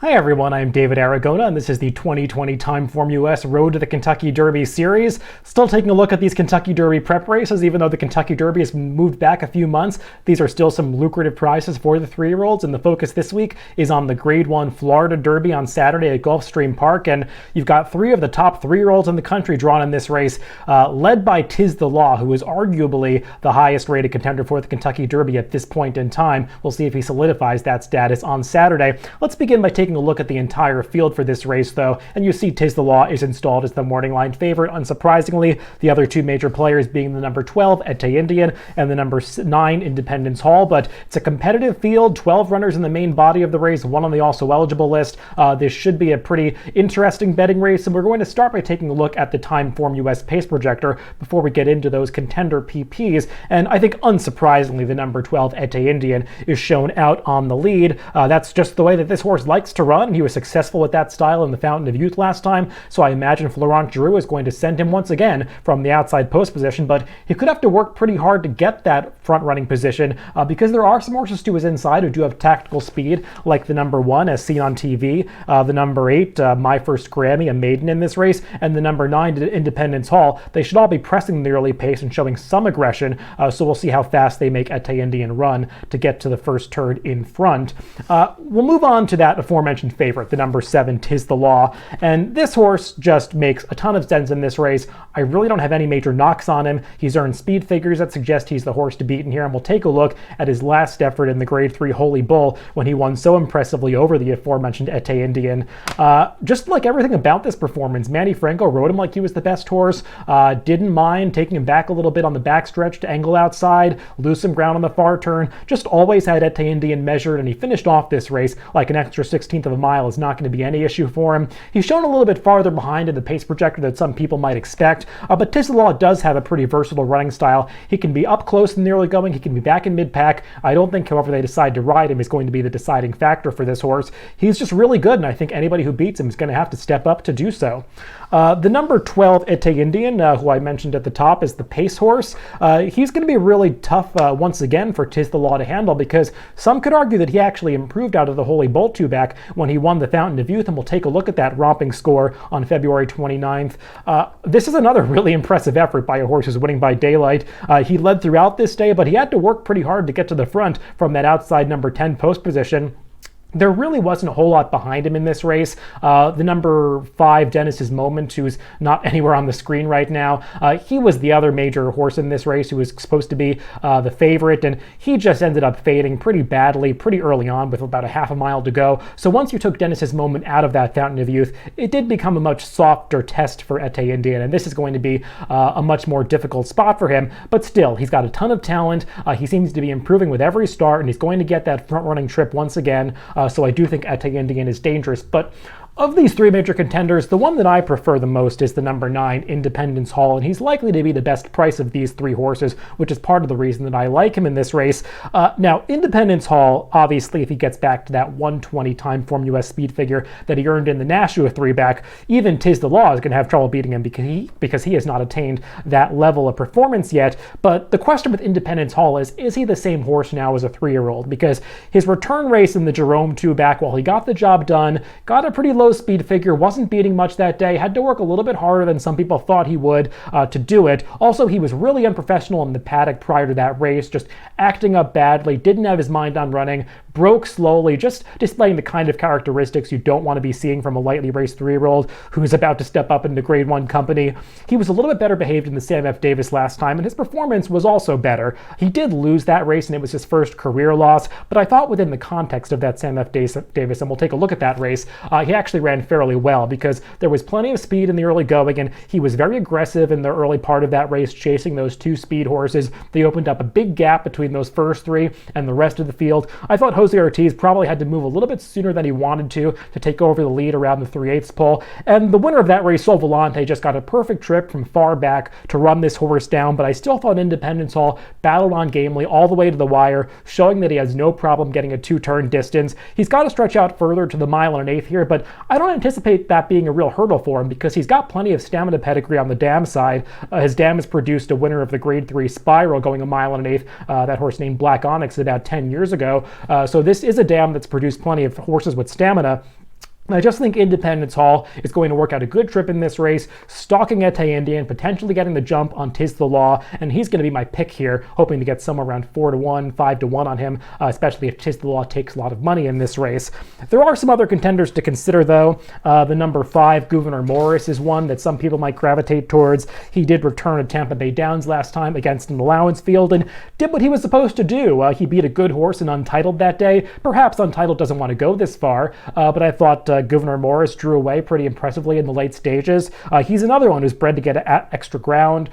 Hi everyone, I'm David Aragona, and this is the 2020 TimeformUS Road to the Kentucky Derby series. Still taking a look at these Kentucky Derby prep races, even though the Kentucky Derby has moved back a few months. These are still some lucrative prizes for the 3-year-olds, and the focus this week is on the Grade 1 Florida Derby on Saturday at Gulfstream Park, and you've got 3 of the top 3-year-olds in the country drawn in this race, led by Tiz the Law, who is arguably the highest rated contender for the Kentucky Derby at this point in time. We'll see if he solidifies that status on Saturday. Let's begin by taking a look at the entire field for this race, though, and you see Tiz the Law is installed as the morning line favorite, unsurprisingly. The other 2 major players being the number 12, Ete Indian, and the number 9, Independence Hall, but it's a competitive field, 12 runners in the main body of the race, 1 on the also eligible list. This should be a pretty interesting betting race, and we're going to start by taking a look at the TimeformUS pace projector before we get into those contender PPs, and I think unsurprisingly the number 12, Ete Indian, is shown out on the lead. That's just the way that this horse likes to run. He was successful with that style in the Fountain of Youth last time, so I imagine Florent Giroux is going to send him once again from the outside post position, but he could have to work pretty hard to get that front-running position because there are some horses to his inside who do have tactical speed, like the number 1, as seen on TV, the number 8, My First Grammy, a maiden in this race, and the number 9, Independence Hall. They should all be pressing the early pace and showing some aggression, so we'll see how fast they make Ete Indian run to get to the first turn in front. We'll move on to that aforementioned favorite, the number 7, Tiz the Law, and this horse just makes a ton of sense in this race. I really don't have any major knocks on him. He's earned speed figures that suggest he's the horse to beat in here, and we'll take a look at his last effort in the Grade 3 Holy Bull when he won so impressively over the aforementioned Ete Indian. Just like everything about this performance, Manny Franco rode him like he was the best horse, didn't mind taking him back a little bit on the backstretch to angle outside, lose some ground on the far turn, just always had Ete Indian measured, and he finished off this race like an extra 16th of a mile is not going to be any issue for him. He's shown a little bit farther behind in the pace projector than some people might expect, but Tiz the Law does have a pretty versatile running style. He can be up close in the early going, he can be back in mid-pack. I don't think, however, they decide to ride him is going to be the deciding factor for this horse. He's just really good, and I think anybody who beats him is going to have to step up to do so. The number 12, Ete Indian, who I mentioned at the top, is the pace horse. He's going to be really tough once again for Tiz the Law to handle, because some could argue that he actually improved out of the Holy Bull 2-back when he won the Fountain of Youth, and we'll take a look at that romping score on February 29th. This is another really impressive effort by a horse who's winning by daylight. He led throughout this day, but he had to work pretty hard to get to the front from that outside number 10 post position. There really wasn't a whole lot behind him in this race. The number 5, Dennis's Moment, who's not anywhere on the screen right now, he was the other major horse in this race who was supposed to be the favorite, and he just ended up fading pretty badly pretty early on with about a half a mile to go. So once you took Dennis's Moment out of that Fountain of Youth, it did become a much softer test for Ete Indian, and this is going to be a much more difficult spot for him, but still, he's got a ton of talent. He seems to be improving with every start, and he's going to get that front-running trip once again. So I do think Ete Indian is dangerous, but of these 3 major contenders, the one that I prefer the most is the number 9, Independence Hall, and he's likely to be the best price of these 3 horses, which is part of the reason that I like him in this race. Now, Independence Hall, obviously, if he gets back to that 120 TimeformUS speed figure that he earned in the Nashua 3-back, even Tiz the Law is going to have trouble beating him because he has not attained that level of performance yet. But the question with Independence Hall is he the same horse now as a 3-year-old? Because his return race in the Jerome 2-back, while he got the job done, got a pretty low speed figure, wasn't beating much that day, had to work a little bit harder than some people thought he would to do it. Also, he was really unprofessional in the paddock prior to that race, just acting up badly, didn't have his mind on running, broke slowly, just displaying the kind of characteristics you don't want to be seeing from a lightly raced 3-year-old who is about to step up into Grade 1 company. He was a little bit better behaved in the Sam F. Davis last time, and his performance was also better. He did lose that race, and it was his first career loss, but I thought within the context of that Sam F. Davis, and we'll take a look at that race, he actually ran fairly well because there was plenty of speed in the early going, and he was very aggressive in the early part of that race, chasing those 2 speed horses. They opened up a big gap between those first 3 and the rest of the field. I thought Jose Ortiz probably had to move a little bit sooner than he wanted to take over the lead around the 3/8 pole, and the winner of that race, Sol Volante, just got a perfect trip from far back to run this horse down, but I still thought Independence Hall battled on gamely all the way to the wire, showing that he has no problem getting a 2-turn distance. He's got to stretch out further to the 1.125 here, but I don't anticipate that being a real hurdle for him because he's got plenty of stamina pedigree on the dam side. His dam has produced a winner of the Grade 3 Spiral going 1.125 miles, that horse named Black Onyx, about 10 years ago. So this is a dam that's produced plenty of horses with stamina. I just think Independence Hall is going to work out a good trip in this race, stalking Ete Indian, potentially getting the jump on Tiz the Law, and he's going to be my pick here, hoping to get somewhere around 4-1, 5-1 on him, especially if Tiz the Law takes a lot of money in this race. There are some other contenders to consider, though. The number 5, Gouverneur Morris, is one that some people might gravitate towards. He did return at Tampa Bay Downs last time against an allowance field and did what he was supposed to do. He beat a good horse in Untitled that day. Perhaps Untitled doesn't want to go this far, but I thought Gouverneur Morris drew away pretty impressively in the late stages. He's another one who's bred to get extra ground.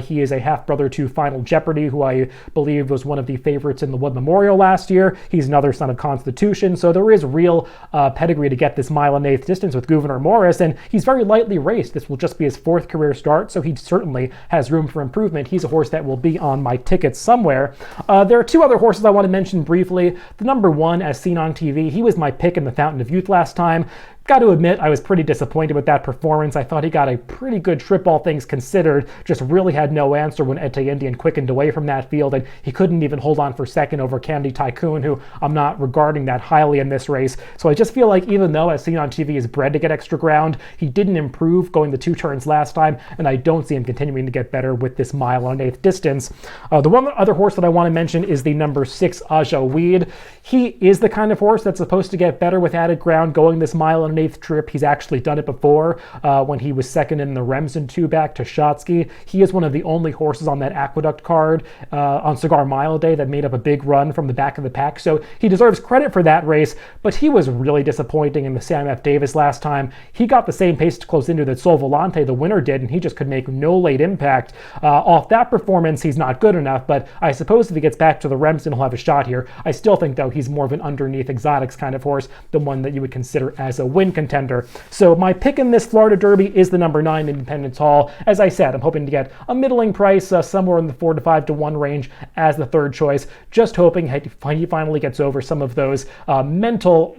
He is a half-brother to Final Jeopardy, who I believe was one of the favorites in the Wood Memorial last year. He's another son of Constitution, so there is real pedigree to get this mile and eighth distance with Gouverneur Morris, and he's very lightly raced. This will just be his 4th career start, so he certainly has room for improvement. He's a horse that will be on my tickets somewhere. There are 2 other horses I want to mention briefly. The number 1, as seen on TV, he was my pick in the Fountain of Youth last time. Got to admit, I was pretty disappointed with that performance. I thought he got a pretty good trip, all things considered. Just really had no answer when Ete Indian quickened away from that field, and he couldn't even hold on for second over Candy Tycoon, who I'm not regarding that highly in this race. So I just feel like even though, as seen on TV, he's bred to get extra ground, he didn't improve going the 2 turns last time, and I don't see him continuing to get better with this mile and eighth distance. The one other horse that I want to mention is the number 6, Aja Weed. He is the kind of horse that's supposed to get better with added ground going this mile and an eighth trip. He's actually done it before when he was second in the Remsen 2 back to Shotsky. He is one of the only horses on that Aqueduct card on Cigar Mile Day that made up a big run from the back of the pack, so he deserves credit for that race, but he was really disappointing in the Sam F. Davis last time. He got the same pace to close into that Sol Volante, the winner, did, and he just could make no late impact. Off that performance, he's not good enough, but I suppose if he gets back to the Remsen, he'll have a shot here. I still think, though, he's more of an underneath exotics kind of horse, the one that you would consider as a win contender. So my pick in this Florida Derby is the number 9, Independence Hall. As I said, I'm hoping to get a middling price, somewhere in the 4 to 5 to 1 range as the 3rd choice. Just hoping he finally gets over some of those mental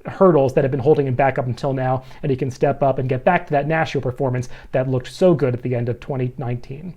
hurdles that have been holding him back up until now, and he can step up and get back to that Nashville performance that looked so good at the end of 2019.